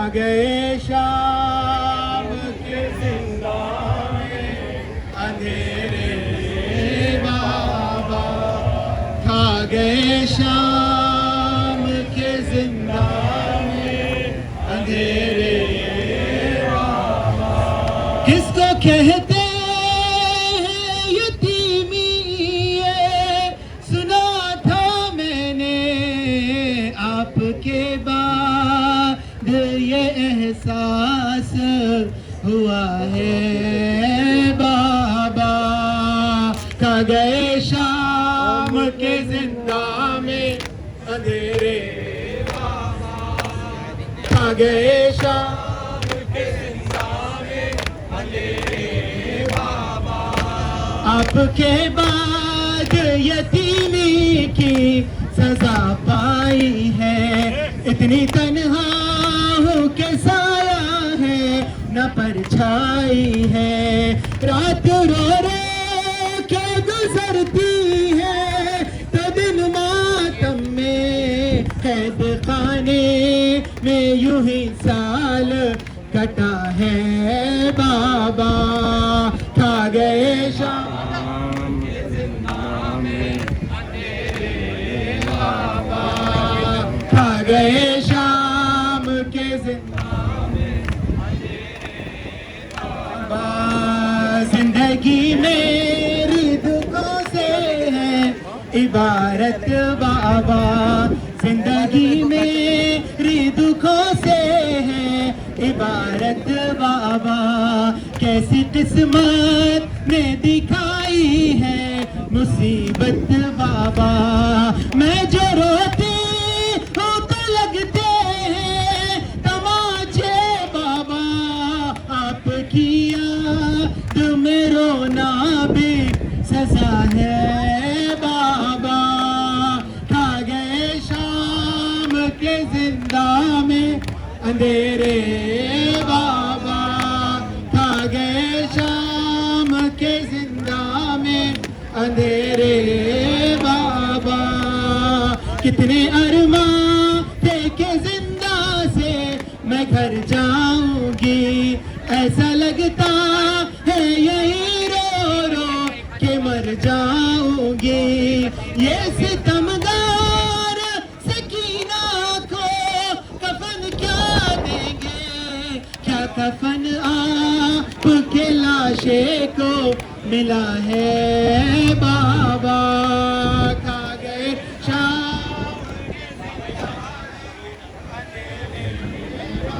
आ गए शाम के जिंदा में अंधेरे बाबा, खा गए शाम के जिंदा में अंधेरे बाबा। किसको कहते हैं यतीमी, ये सुना था मैंने आपके बाद ये एहसास हुआ है बाबा। खा गए शाम के जिंदा में अंधेरे बाबा, खा गए शाम के जिंदा में अंधेरे बाबा। आपके बाद यतीमी की सजा पाई है, इतनी तन्हा के साया है न परछाई है। रात रो रो के गुजरती है तो दिन मातम में कैद खाने में यूं ही साल कटा है बाबा। खा गए शाम के जिंदा में अंधेरे बाबा, खा गए के जिंदा में बाबा। जिंदगी मेरी दुखों से है इबारत बाबा, जिंदगी मेरी दुखों से है इबारत बाबा। कैसी किस्मत ने दिखाई है मुसीबत बाबा। मैं जो रोती हूँ तो लगते किया तुम्हें रोना भी सजा है बाबा। खा गए शाम के जिंदा में अंधेरे बाबा, खा गए शाम के जिंदा में अंधेरे बाबा। कितने अरमा थे के जिंदा से मैं घर जाऊंगी, ऐसा लगता है यही रो रो के मर जाऊंगी। ये सितमगार सकीना को कफन क्या देंगे, क्या कफन आपके लाशे को मिला है बाबा।